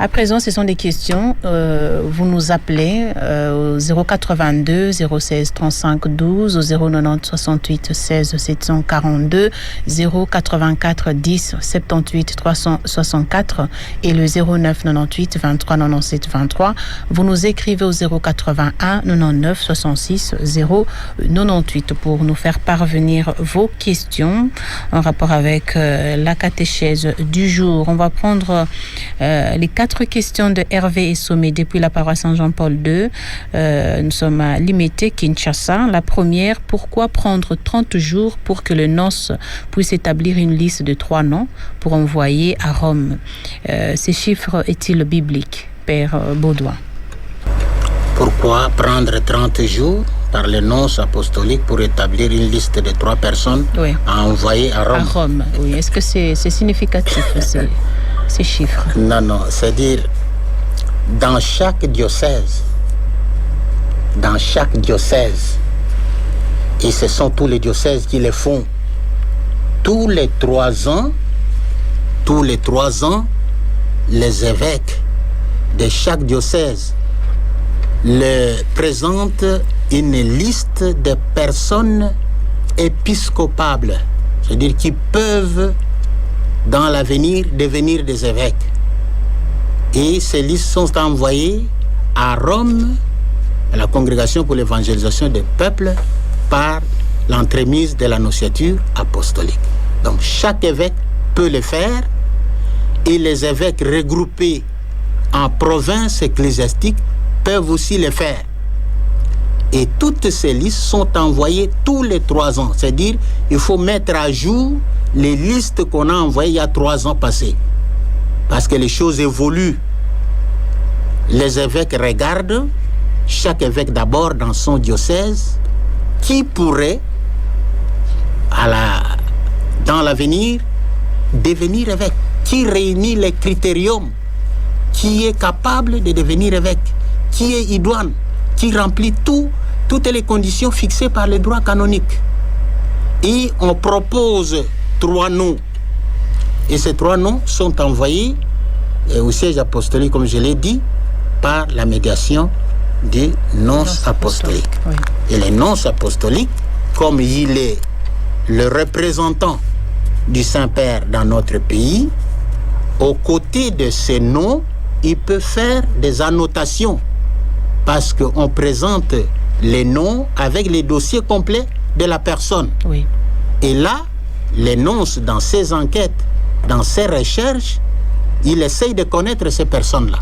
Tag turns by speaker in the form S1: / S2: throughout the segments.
S1: À présent, ce sont des questions. Vous nous appelez au 082 016 35 12, au 090 68 16 742, 084 10 78 364 et le 09 98 23 97 23. Vous nous écrivez au 081 99 66 098 pour nous faire parvenir vos questions en rapport avec la catéchèse du jour. On va prendre les 4 questions de Hervé et Sommet depuis la paroisse Saint-Jean-Paul II. Nous sommes à Limete, Kinshasa. La première, pourquoi prendre 30 jours pour que le nonce puisse établir une liste de 3 noms pour envoyer à Rome? Ces chiffres est-il biblique, Père Baudouin?
S2: Pourquoi prendre 30 jours par le nonce apostolique pour établir une liste de 3 personnes à envoyer à Rome?
S1: À Rome, oui. Est-ce que c'est significatif, ces chiffres?
S2: Non, c'est-à-dire, dans chaque diocèse, et ce sont tous les diocèses qui le font, tous les 3 ans, les évêques de chaque diocèse présentent une liste de personnes épiscopables, c'est-à-dire qui peuvent dans l'avenir devenir des évêques. Et ces listes sont envoyées à Rome, à la Congrégation pour l'évangélisation des peuples, par l'entremise de l'annonciature apostolique. Donc chaque évêque peut le faire, et les évêques regroupés en provinces ecclésiastiques peuvent aussi le faire. Et toutes ces listes sont envoyées tous les 3 ans. C'est-à-dire, il faut mettre à jour les listes qu'on a envoyées il y a 3 ans passés. Parce que les choses évoluent. Les évêques regardent, chaque évêque d'abord dans son diocèse, qui pourrait, dans l'avenir, devenir évêque. Qui réunit les critériums, qui est capable de devenir évêque, qui est idoine, qui remplit toutes les conditions fixées par le droit canonique. Et on propose 3 noms. Et ces 3 noms sont envoyés au siège apostolique, comme je l'ai dit, par la médiation du nonce apostolique. Oui. Et le nonce apostolique, comme il est le représentant du Saint-Père dans notre pays, aux côtés de ces noms, il peut faire des annotations parce qu'on présente les noms avec les dossiers complets de la personne. Oui. Et là, le nonce, dans ses enquêtes, dans ses recherches, il essaye de connaître ces personnes-là.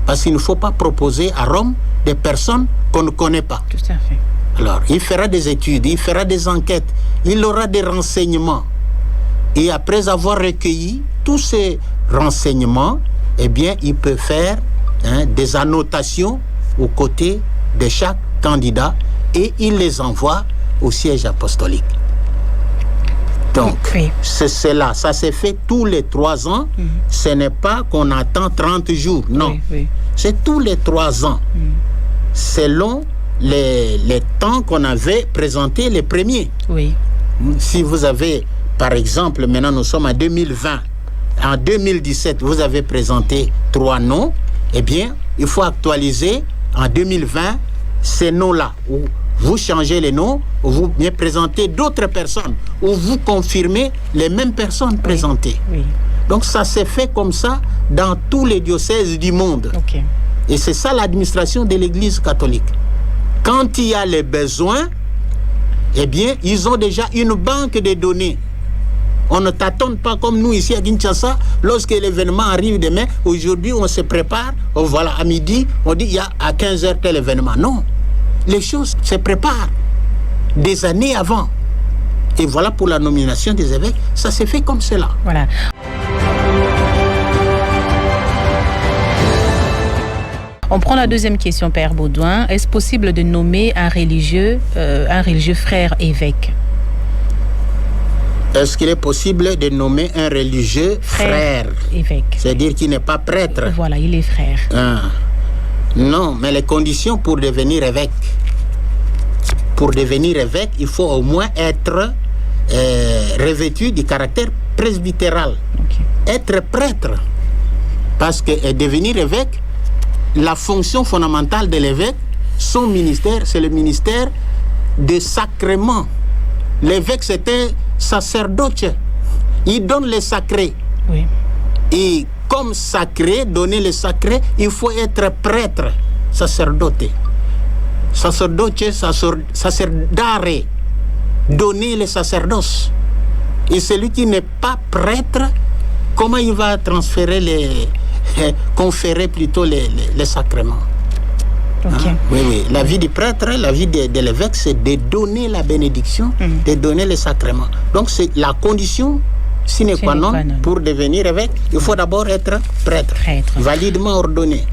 S2: Parce qu'il ne faut pas proposer à Rome des personnes qu'on ne connaît pas.
S1: Tout à fait.
S2: Alors, il fera des études, il fera des enquêtes, il aura des renseignements. Et après avoir recueilli tous ces renseignements, eh bien, il peut faire des annotations aux côtés de chaque candidat et il les envoie au siège apostolique. Donc, oui. C'est cela. Ça s'est fait tous les 3 ans. Ce n'est pas qu'on attend 30 jours. Non. Oui. C'est tous les 3 ans. Selon les temps qu'on avait présenté les premiers. Oui. Si vous avez, par exemple, maintenant nous sommes en 2020. En 2017, vous avez présenté 3 noms. Eh bien, il faut actualiser en 2020 ces noms-là. Ou vous changez les noms, ou vous bien présentez d'autres personnes, ou vous confirmez les mêmes personnes présentées. Oui. Donc ça s'est fait comme ça dans tous les diocèses du monde. Okay. Et c'est ça l'administration de l'Église catholique. Quand il y a les besoins, eh bien, ils ont déjà une banque de données. On ne tâtonne pas comme nous ici à Kinshasa. Lorsque l'événement arrive demain, aujourd'hui on se prépare, voilà, à midi, on dit il y a à 15h tel événement. Non, les choses se préparent des années avant. Et voilà pour la nomination des évêques, ça s'est fait comme cela.
S1: Voilà. On prend la deuxième question, Père Baudouin. Est-ce possible de nommer un religieux frère évêque?
S2: Est-ce qu'il est possible de nommer un religieux frère
S1: évêque?
S2: C'est-à-dire qu'il n'est pas prêtre.
S1: Voilà, il est frère.
S2: Non, mais les conditions pour devenir évêque. Pour devenir évêque, il faut au moins être revêtu du caractère presbytéral. Okay. Être prêtre. Parce que devenir évêque, la fonction fondamentale de l'évêque, son ministère, c'est le ministère des sacrements. L'évêque, c'est un sacerdoce. Il donne les sacrés.
S1: Oui.
S2: Et comme sacré, donner les sacrés, il faut être prêtre, sacerdote. Sacerdoce, sacerdare, donner les sacerdoces. Et celui qui n'est pas prêtre, comment il va transférer conférer plutôt les sacrements?
S1: Okay.
S2: Oui, oui. La vie du prêtre, la vie de l'évêque, c'est de donner la bénédiction, de donner les sacrements. Donc, c'est la condition sine qua non pour devenir évêque. Il faut d'abord être prêtre. Validement ordonné.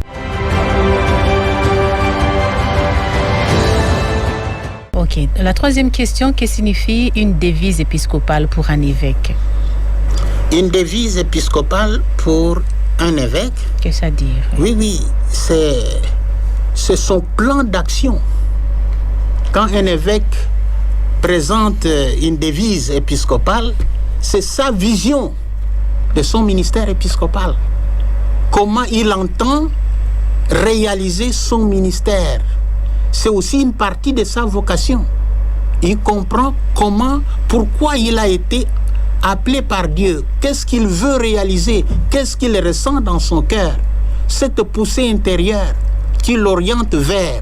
S1: Ok. La troisième question, que signifie une devise épiscopale pour un évêque?
S2: Une devise épiscopale pour un évêque?
S1: Qu'est-ce à dire?
S2: Oui, oui. C'est son plan d'action. Quand un évêque présente une devise épiscopale, c'est sa vision de son ministère épiscopal. Comment il entend réaliser son ministère. C'est aussi une partie de sa vocation. Il comprend pourquoi il a été appelé par Dieu. Qu'est-ce qu'il veut réaliser? Qu'est-ce qu'il ressent dans son cœur? Cette poussée intérieure qui l'oriente vers.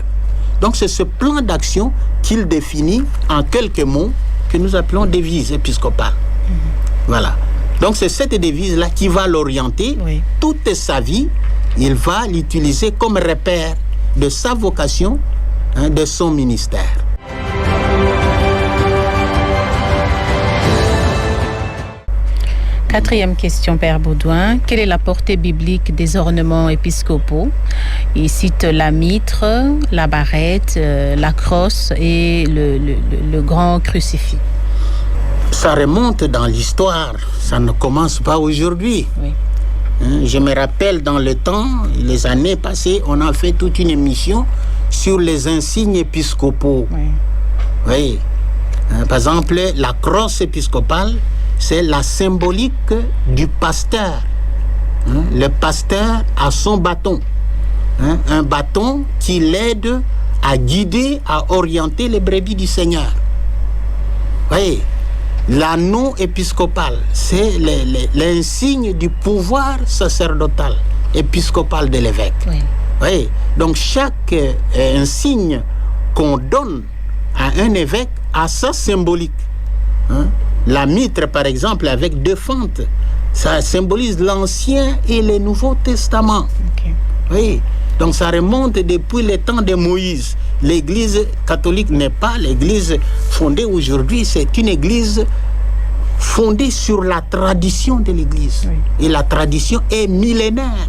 S2: Donc c'est ce plan d'action qu'il définit en quelques mots que nous appelons devise épiscopale. Voilà. Donc c'est cette devise-là qui va l'orienter toute sa vie. Il va l'utiliser comme repère de sa vocation, de son ministère.
S1: Quatrième question, Père Baudouin. Quelle est la portée biblique des ornements épiscopaux? Il cite la mitre, la barrette, la crosse et le grand crucifix.
S2: Ça remonte dans l'histoire. Ça ne commence pas aujourd'hui.
S1: Oui.
S2: Je me rappelle dans le temps, les années passées, on a fait toute une émission sur les insignes épiscopaux.
S1: Oui.
S2: Oui. Par exemple, la crosse épiscopale, c'est la symbolique du pasteur. Le pasteur a son bâton. Un bâton qui l'aide à guider, à orienter les brebis du Seigneur. Oui. L'anneau épiscopal, c'est l'insigne du pouvoir sacerdotal, épiscopal de l'évêque.
S1: Oui.
S2: Oui. Donc chaque insigne qu'on donne à un évêque a sa symbolique. La mitre, par exemple, avec 2 fentes, ça symbolise l'Ancien et le Nouveau Testament.
S1: Okay.
S2: Oui. Donc ça remonte depuis le temps de Moïse. L'église catholique n'est pas l'église fondée aujourd'hui, c'est une église fondée sur la tradition de l'église. Oui. Et la tradition est millénaire.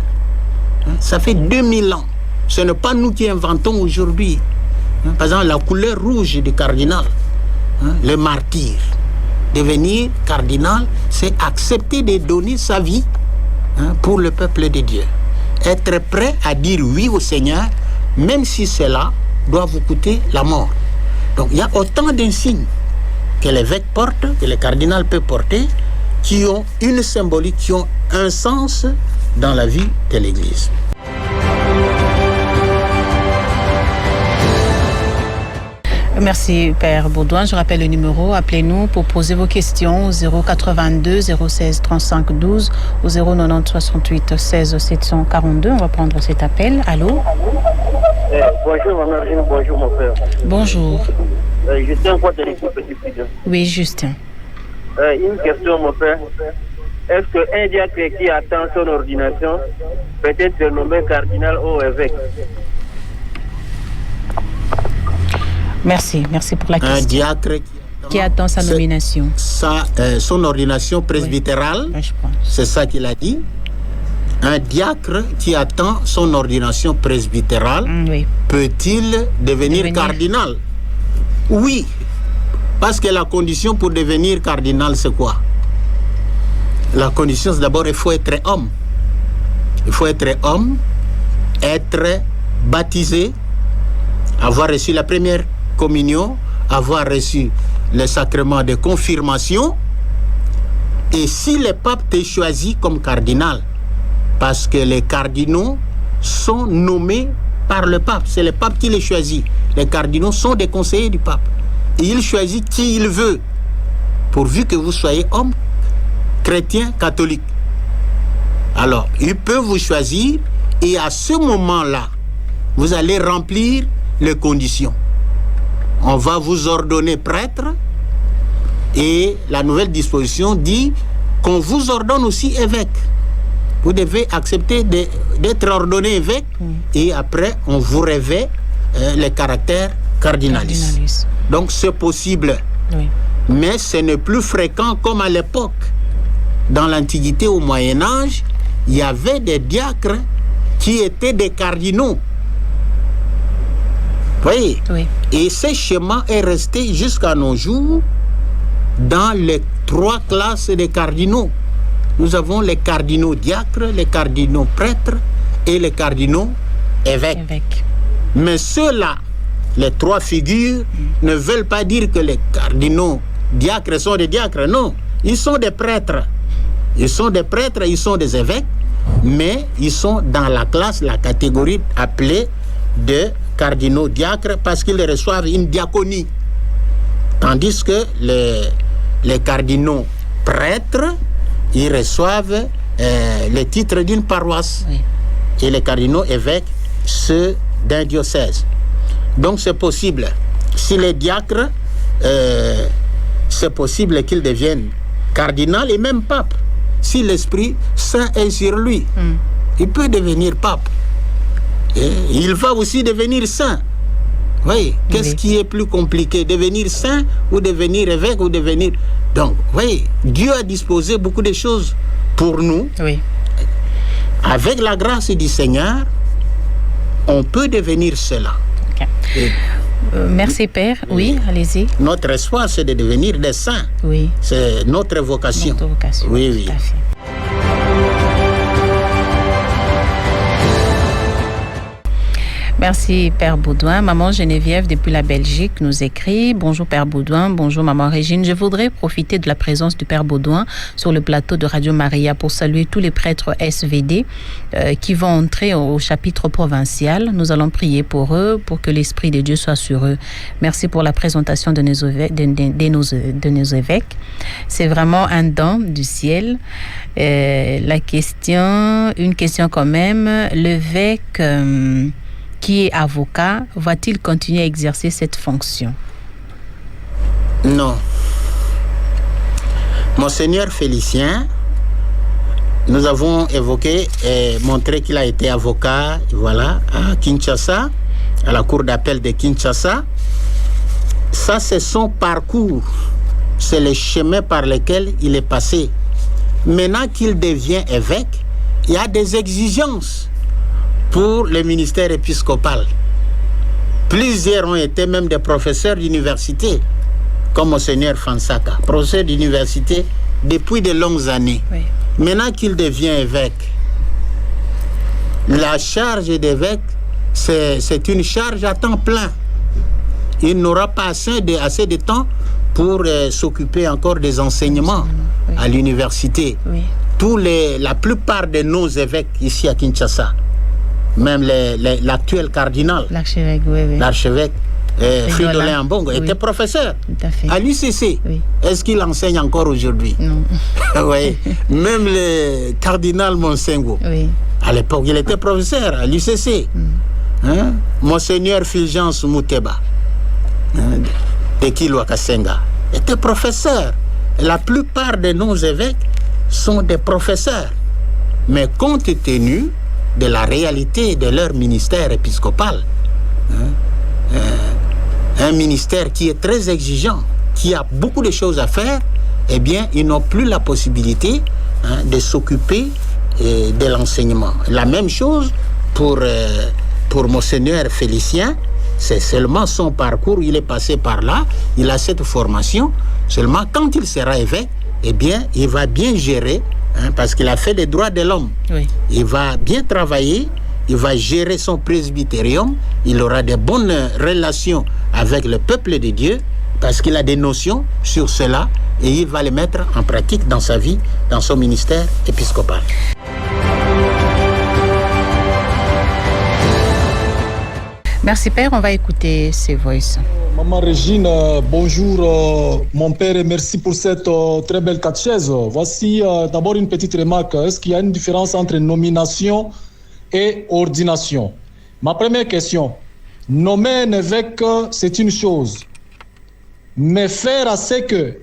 S2: Ça fait 2000 ans. Ce n'est pas nous qui inventons aujourd'hui. Par exemple, la couleur rouge du cardinal, le martyr. Devenir cardinal, c'est accepter de donner sa vie pour le peuple de Dieu. Être prêt à dire oui au Seigneur, même si cela doit vous coûter la mort. Donc il y a autant d'insignes que l'évêque porte, que le cardinal peut porter, qui ont une symbolique, qui ont un sens dans la vie de l'Église.
S1: Merci, Père Baudouin. Je rappelle le numéro. Appelez-nous pour poser vos questions au 082 016 35 12 au 090 68 16 742. On va prendre cet appel. Allô?
S3: Bonjour, ma mère. Bonjour, mon père.
S1: Bonjour.
S3: Justin, quoi de l'équipe Petit Prudent?
S1: Oui, Justin.
S3: Une question, mon père. Est-ce qu'un diacre qui attend son ordination peut être nommé cardinal ou évêque?
S1: Merci pour la question.
S2: Un diacre
S1: qui attend sa nomination.
S2: Son ordination presbytérale,
S1: oui, je pense.
S2: C'est ça qu'il a dit. Un diacre qui attend son ordination presbytérale,
S1: oui.
S2: Peut-il devenir cardinal? Oui, parce que la condition pour devenir cardinal, c'est quoi? La condition, c'est d'abord, il faut être homme. Il faut être homme, être baptisé, avoir reçu la première communion, avoir reçu le sacrement de confirmation. Et si le pape te choisit comme cardinal, parce que les cardinaux sont nommés par le pape. C'est le pape qui les choisit. Les cardinaux sont des conseillers du pape. Et il choisit qui il veut, pourvu que vous soyez homme, chrétien, catholique. Alors, il peut vous choisir et à ce moment-là, vous allez remplir les conditions. On va vous ordonner prêtre et la nouvelle disposition dit qu'on vous ordonne aussi évêque. Vous devez accepter d'être ordonné évêque et après on vous revêt les caractères cardinalistes. Donc c'est possible, mais ce n'est plus fréquent comme à l'époque. Dans l'Antiquité, au Moyen-Âge, il y avait des diacres qui étaient des cardinaux. Vous voyez? Et ce schéma est resté jusqu'à nos jours dans les 3 classes des cardinaux. Nous avons les cardinaux diacres, les cardinaux prêtres et les cardinaux évêques. Mais ceux-là, les 3 figures, ne veulent pas dire que les cardinaux diacres sont des diacres. Non, ils sont des prêtres. Ils sont des prêtres, ils sont des évêques, mais ils sont dans la classe, la catégorie appelée de cardinaux diacres parce qu'ils reçoivent une diaconie. Tandis que les cardinaux prêtres, ils reçoivent le titre d'une paroisse. Et les cardinaux évêques, ceux d'un diocèse. Donc c'est possible. Si les diacres, c'est possible qu'ils deviennent cardinal et même pape. Si l'Esprit Saint est sur lui, il peut devenir pape. Et il va aussi devenir saint. Oui, qu'est-ce qui est plus compliqué, devenir saint ou devenir évêque ou devenir... Donc, oui, Dieu a disposé beaucoup de choses pour nous. Avec la grâce du Seigneur, on peut devenir cela.
S1: Merci Père. Oui, allez-y.
S2: Notre espoir, c'est de devenir des saints. C'est notre vocation.
S1: Notre vocation.
S2: Oui.
S1: Tout à fait. Merci Père Baudouin. Maman Geneviève depuis la Belgique nous écrit: bonjour Père Baudouin, bonjour Maman Régine. Je voudrais profiter de la présence du Père Baudouin sur le plateau de Radio Maria pour saluer tous les prêtres SVD qui vont entrer au chapitre provincial. Nous allons prier pour eux, pour que l'Esprit de Dieu soit sur eux. Merci pour la présentation de nos évêques. C'est vraiment un don du ciel. Une question quand même. L'évêque qui est avocat, va-t-il continuer à exercer cette fonction?
S2: Non. Monseigneur Félicien, nous avons évoqué et montré qu'il a été avocat, voilà, à Kinshasa, à la cour d'appel de Kinshasa. Ça, c'est son parcours. C'est le chemin par lequel il est passé. Maintenant qu'il devient évêque, il y a des exigences pour le ministère épiscopal. Plusieurs ont été même des professeurs d'université, comme Monseigneur Fansaka, professeur d'université depuis de longues années. Maintenant qu'il devient évêque, la charge d'évêque, c'est une charge à temps plein. Il n'aura pas assez de temps pour s'occuper encore des enseignements à l'université. La plupart de nos évêques ici à Kinshasa, même l'actuel cardinal, l'archevêque Fridolin Ambongo, était professeur à l'UCC. Est-ce qu'il enseigne encore aujourd'hui?
S1: Non.
S2: Même le cardinal Monsengo, à l'époque, il était professeur à l'UCC. Monseigneur Fulgence Mouteba, de Kilwa Kasenga, était professeur. La plupart de nos évêques sont des professeurs. Mais compte tenu de la réalité de leur ministère épiscopal, un ministère qui est très exigeant, qui a beaucoup de choses à faire, eh bien, ils n'ont plus la possibilité de s'occuper de l'enseignement. La même chose pour Monseigneur Félicien, c'est seulement son parcours, il est passé par là, il a cette formation, seulement quand il sera évêque, eh bien, il va bien gérer, parce qu'il a fait des droits de l'homme. Il va bien travailler, il va gérer son presbytérium, il aura de bonnes relations avec le peuple de Dieu, parce qu'il a des notions sur cela, et il va les mettre en pratique dans sa vie, dans son ministère épiscopal.
S1: Merci Père, on va écouter ces voices.
S4: Maman Régine, bonjour mon père et merci pour cette très belle catéchèse. Voici d'abord une petite remarque. Est-ce qu'il y a une différence entre nomination et ordination? Ma première question, nommer un évêque, c'est une chose. Mais faire à ce que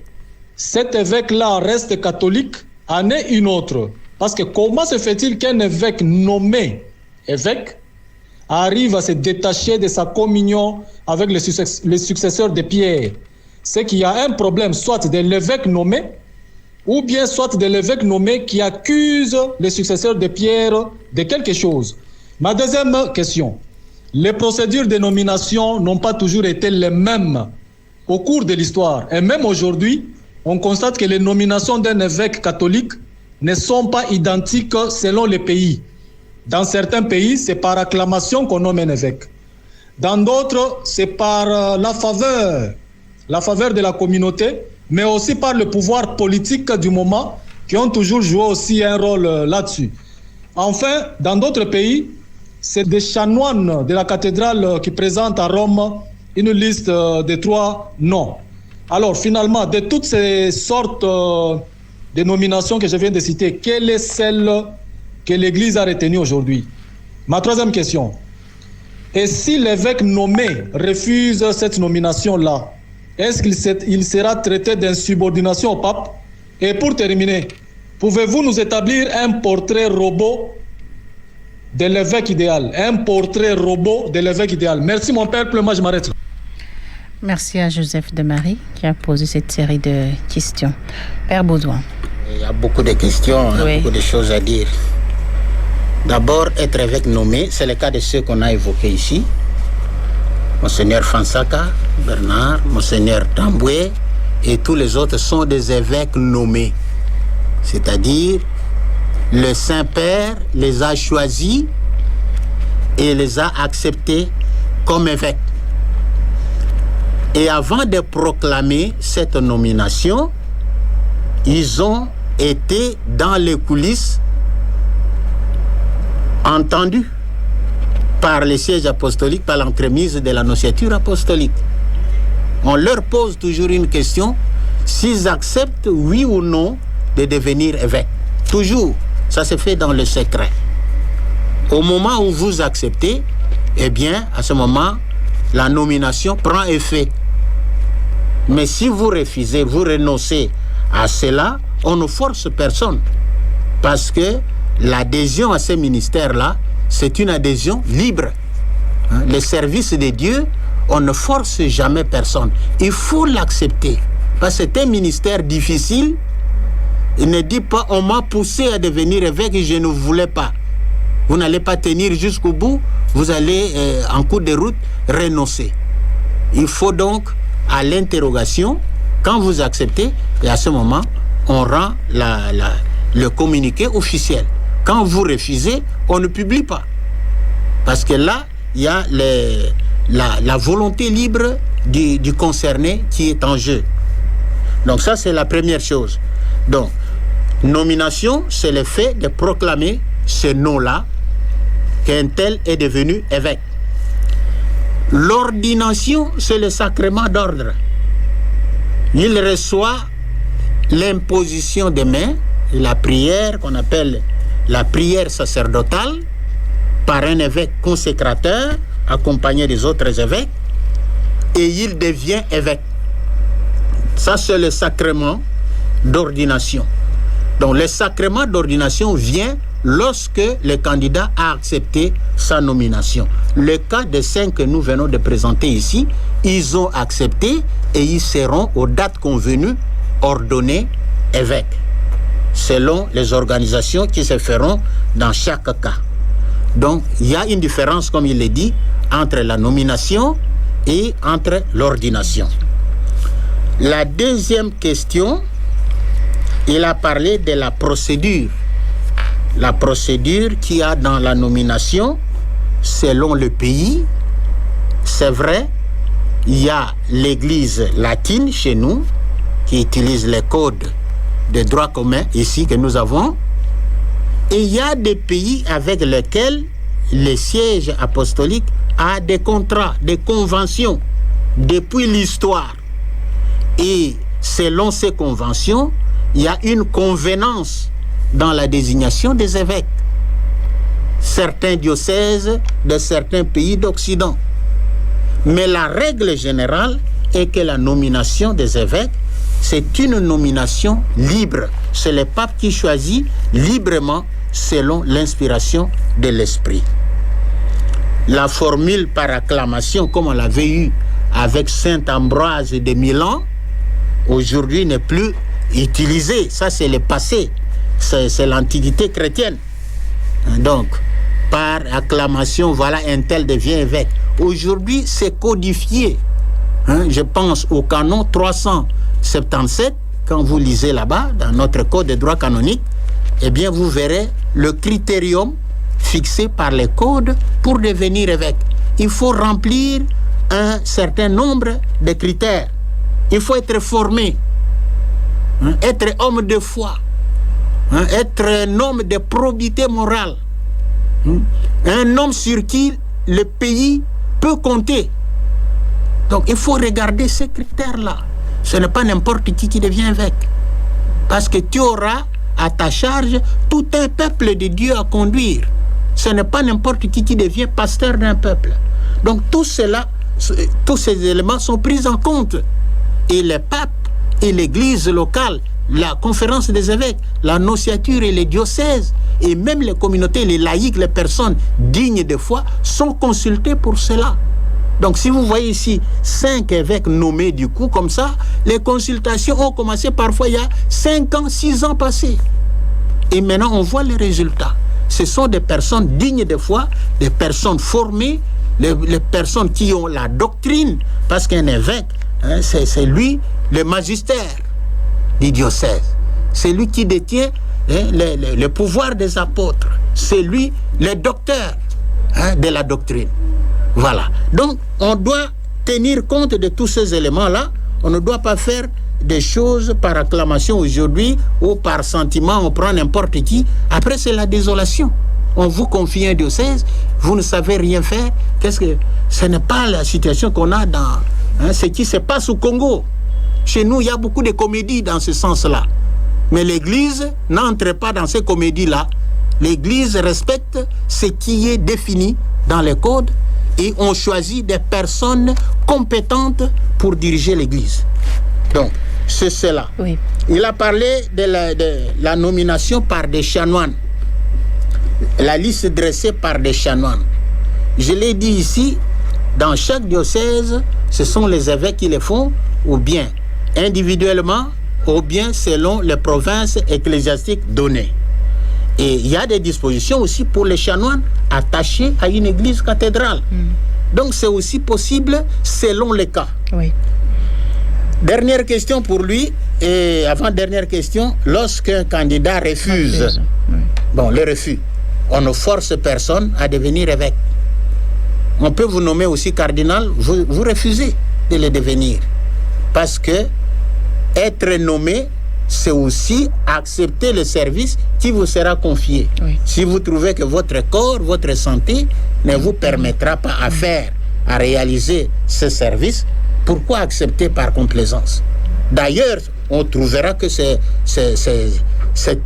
S4: cet évêque-là reste catholique en est une autre. Parce que comment se fait-il qu'un évêque nommé évêque arrive à se détacher de sa communion avec les successeurs de Pierre? C'est qu'il y a un problème, soit de l'évêque nommé, ou bien soit de l'évêque nommé qui accuse les successeurs de Pierre de quelque chose. Ma deuxième question, les procédures de nomination n'ont pas toujours été les mêmes au cours de l'histoire. Et même aujourd'hui, on constate que les nominations d'un évêque catholique ne sont pas identiques selon les pays. Dans certains pays, c'est par acclamation qu'on nomme un évêque. Dans d'autres, c'est par la faveur de la communauté, mais aussi par le pouvoir politique du moment, qui ont toujours joué aussi un rôle là-dessus. Enfin, dans d'autres pays, c'est des chanoines de la cathédrale qui présentent à Rome une liste de 3 noms. Alors finalement, de toutes ces sortes de nominations que je viens de citer, quelle est celle que l'Église a retenue aujourd'hui? Ma troisième question, et si l'évêque nommé refuse cette nomination-là, est-ce qu'il sera traité d'insubordination au pape? Et pour terminer, pouvez-vous nous établir un portrait robot de l'évêque idéal? Un portrait robot de l'évêque idéal. Merci mon père, moi je m'arrête là.
S1: Merci à Joseph de Marie qui a posé cette série de questions. Père Baudouin.
S2: Il y a beaucoup de questions,
S1: oui.
S2: Beaucoup de choses à dire. D'abord, être évêque nommé, c'est le cas de ceux qu'on a évoqués ici. Monseigneur Fansaka, Bernard, Monseigneur Tamboué et tous les autres sont des évêques nommés. C'est-à-dire, le Saint-Père les a choisis et les a acceptés comme évêques. Et avant de proclamer cette nomination, ils ont été dans les coulisses entendus par les sièges apostoliques, par l'entremise de l'annonciature apostolique. On leur pose toujours une question, s'ils acceptent, oui ou non, de devenir évêque. Toujours, ça se fait dans le secret. Au moment où vous acceptez, eh bien, à ce moment, la nomination prend effet. Mais si vous refusez, vous renoncez à cela, on ne force personne. Parce que l'adhésion à ces ministères-là, c'est une adhésion libre. Le service de Dieu, on ne force jamais personne. Il faut l'accepter. Parce que c'est un ministère difficile. Il ne dit pas, on m'a poussé à devenir évêque et je ne voulais pas. Vous n'allez pas tenir jusqu'au bout, vous allez, en cours de route, renoncer. Il faut donc, à l'interrogation, quand vous acceptez, et à ce moment, on rend le communiqué officiel. Quand vous refusez, on ne publie pas. Parce que là, il y a la volonté libre du concerné qui est en jeu. Donc ça, c'est la première chose. Donc, nomination, c'est le fait de proclamer ce nom-là, qu'un tel est devenu évêque. L'ordination, c'est le sacrement d'ordre. Il reçoit l'imposition des mains, la prière qu'on appelle la prière sacerdotale, par un évêque consécrateur, accompagné des autres évêques, et il devient évêque. Ça, c'est le sacrement d'ordination. Donc, le sacrement d'ordination vient lorsque le candidat a accepté sa nomination. Le cas des 5 que nous venons de présenter ici, ils ont accepté et ils seront, aux dates convenues, ordonnés évêques, selon les organisations qui se feront dans chaque cas. Donc, il y a une différence, comme il l'a dit, entre la nomination et entre l'ordination. La deuxième question, il a parlé de la procédure. La procédure qu'il y a dans la nomination, selon le pays, c'est vrai, il y a l'Église latine chez nous, qui utilise les codes de droit commun ici que nous avons, et il y a des pays avec lesquels les sièges apostoliques a des contrats, des conventions depuis l'histoire. Et selon ces conventions, il y a une convenance dans la désignation des évêques. Certains diocèses de certains pays d'Occident. Mais la règle générale est que la nomination des évêques, c'est une nomination libre. C'est le pape qui choisit librement selon l'inspiration de l'esprit. La formule par acclamation, comme on l'avait eu avec Saint Ambroise de Milan, aujourd'hui n'est plus utilisée. Ça, c'est le passé. C'est l'antiquité chrétienne. Donc, par acclamation, voilà, un tel devient évêque. Aujourd'hui, c'est codifié. Je pense au canon 377, quand vous lisez là-bas, dans notre code de droit canonique, eh bien, vous verrez le critérium fixé par les codes pour devenir évêque. Il faut remplir un certain nombre de critères. Il faut être formé, être homme de foi, être un homme de probité morale, un homme sur qui le pays peut compter. Donc il faut regarder ces critères-là. Ce n'est pas n'importe qui devient évêque. Parce que tu auras à ta charge tout un peuple de Dieu à conduire. Ce n'est pas n'importe qui devient pasteur d'un peuple. Donc tout cela, tous ces éléments sont pris en compte. Et les papes et l'église locale, la conférence des évêques, la nociature et les diocèses, et même les communautés, les laïcs, les personnes dignes de foi, sont consultés pour cela. Donc si vous voyez ici 5 évêques nommés du coup comme ça, les consultations ont commencé parfois il y a 5 ans, 6 ans passés. Et maintenant on voit les résultats. Ce sont des personnes dignes de foi, des personnes formées, les personnes qui ont la doctrine, parce qu'un évêque, c'est lui le magistère du diocèse. C'est lui qui détient le pouvoir des apôtres. C'est lui le docteur de la doctrine. Voilà. Donc, on doit tenir compte de tous ces éléments-là. On ne doit pas faire des choses par acclamation aujourd'hui ou par sentiment, on prend n'importe qui. Après, c'est la désolation. On vous confie un diocèse, vous ne savez rien faire. Ce n'est pas la situation qu'on a dans ce qui se passe au Congo. Chez nous, il y a beaucoup de comédies dans ce sens-là. Mais l'Église n'entre pas dans ces comédies-là. L'Église respecte ce qui est défini dans les codes et on choisit des personnes compétentes pour diriger l'Église. Donc, c'est cela.
S1: Oui.
S2: Il a parlé de la nomination par des chanoines. La liste dressée par des chanoines. Je l'ai dit ici, dans chaque diocèse, ce sont les évêques qui le font, ou bien individuellement, ou bien selon les provinces ecclésiastiques données. Et il y a des dispositions aussi pour les chanoines attachés à une église cathédrale. Donc c'est aussi possible selon les cas.
S1: Oui.
S2: Dernière question pour lui, et avant-dernière question, lorsqu'un candidat refuse, le refus, on ne force personne à devenir évêque. On peut vous nommer aussi cardinal, vous refusez de le devenir. Parce que être nommé, c'est aussi accepter le service qui vous sera confié. Oui. Si vous trouvez que votre corps, votre santé ne vous permettra pas à réaliser ce service, pourquoi accepter par complaisance? D'ailleurs, on trouvera que c'est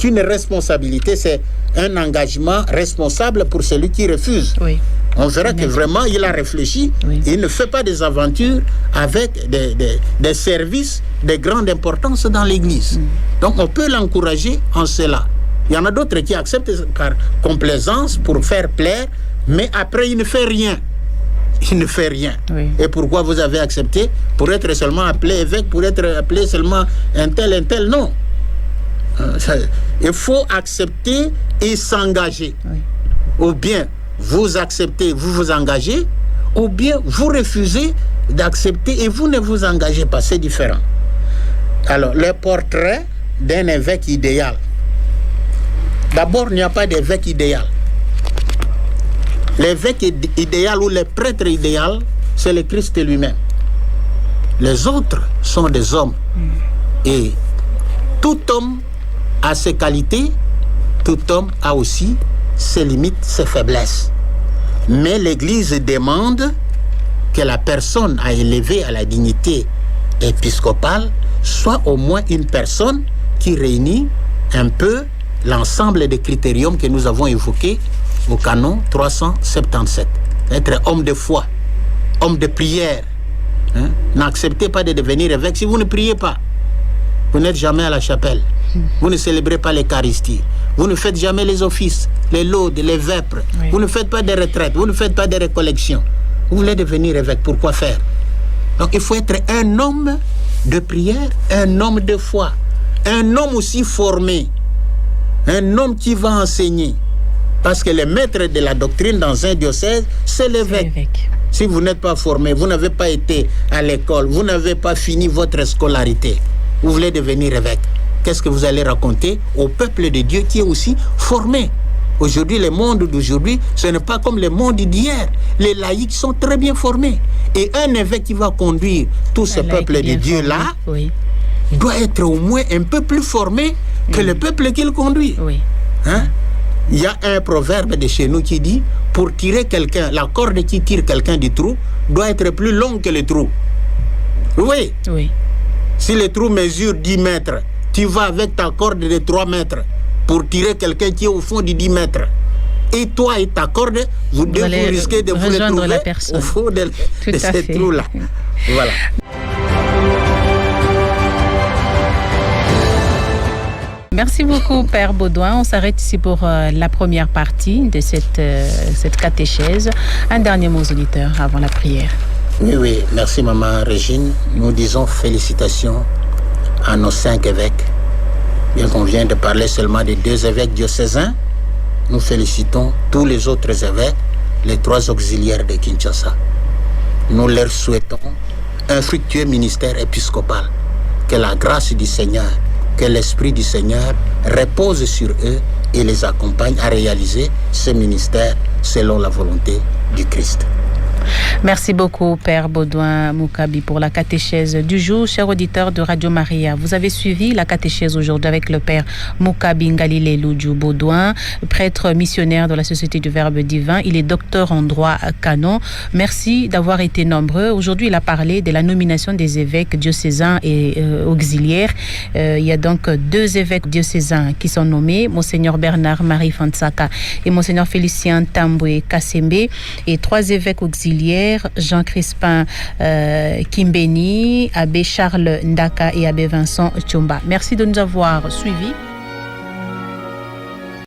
S2: une responsabilité, c'est un engagement responsable pour celui qui refuse. Oui. On verra que vraiment il a réfléchi. Oui. Il ne fait pas des aventures avec des services de grande importance dans l'Église. Donc on peut l'encourager en cela. Il y en a d'autres qui acceptent par complaisance pour faire plaire, mais après il ne fait rien. Il ne fait rien. Oui. Et pourquoi vous avez accepté? Pour être seulement appelé évêque, pour être appelé seulement un tel, non. Il faut accepter et s'engager. Oui. Ou bien vous acceptez, vous vous engagez, ou bien vous refusez d'accepter et vous ne vous engagez pas. C'est différent. Alors, le portrait d'un évêque idéal. D'abord, il n'y a pas d'évêque idéal. L'évêque idéal ou le prêtre idéal, c'est le Christ lui-même. Les autres sont des hommes. Et tout homme a ses qualités, tout homme a aussi ses limites, ses faiblesses. Mais l'Église demande que la personne à élever à la dignité épiscopale soit au moins une personne qui réunit un peu l'ensemble des critériums que nous avons évoqués au canon 377. Être homme de foi, homme de prière. N'acceptez pas de devenir évêque si vous ne priez pas. Vous n'êtes jamais à la chapelle. Vous ne célébrez pas l'Eucharistie. Vous ne faites jamais les offices, les laudes, les vêpres. Oui. Vous ne faites pas des retraites. Vous ne faites pas des récollections. Vous voulez devenir évêque. Pourquoi faire? Donc il faut être un homme de prière, un homme de foi, un homme aussi formé, un homme qui va enseigner. Parce que le maître de la doctrine dans un diocèse, c'est l'évêque. Si vous n'êtes pas formé, vous n'avez pas été à l'école, vous n'avez pas fini votre scolarité, vous voulez devenir évêque. Qu'est-ce que vous allez raconter au peuple de Dieu qui est aussi formé? Aujourd'hui, le monde d'aujourd'hui, ce n'est pas comme le monde d'hier. Les laïcs sont très bien formés. Et un évêque qui va conduire tout ce peuple de Dieu-là, oui, doit être au moins un peu plus formé que le peuple qu'il conduit. Oui. Il y a un proverbe de chez nous qui dit, pour tirer quelqu'un, la corde qui tire quelqu'un du trou doit être plus longue que le trou. Oui. Oui. Si le trou mesure 10 mètres, tu vas avec ta corde de 3 mètres pour tirer quelqu'un qui est au fond de 10 mètres. Et toi et ta corde, vous risquez de vous retrouver au fond de ce trou-là. Voilà.
S1: Merci beaucoup, Père Baudouin. On s'arrête ici pour la première partie de cette catéchèse. Un dernier mot aux auditeurs avant la prière.
S2: Oui, merci Maman Régine. Nous disons félicitations à nos 5 évêques. Bien qu'on vient de parler seulement des 2 évêques diocésains, nous félicitons tous les autres évêques, les 3 auxiliaires de Kinshasa. Nous leur souhaitons un fructueux ministère épiscopal. Que la grâce du Seigneur, que l'Esprit du Seigneur repose sur eux et les accompagne à réaliser ce ministère selon la volonté du Christ.
S1: Merci beaucoup, Père Baudouin Moukabi, pour la catéchèse du jour. Chers auditeurs de Radio Maria, vous avez suivi la catéchèse aujourd'hui avec le Père Moukabi Ngalile Loudjou Baudouin, prêtre missionnaire de la Société du Verbe Divin. Il est docteur en droit canon. Merci d'avoir été nombreux. Aujourd'hui, il a parlé de la nomination des évêques diocésains et auxiliaires. Il y a donc 2 évêques diocésains qui sont nommés, Monseigneur Bernard-Marie Fansaka et Monseigneur Félicien Tamboué Kassembe, et 3 évêques auxiliaires, Jean Crispin Kimbeni, Abbé Charles Ndaka et Abbé Vincent Tchomba. Merci de nous avoir suivis.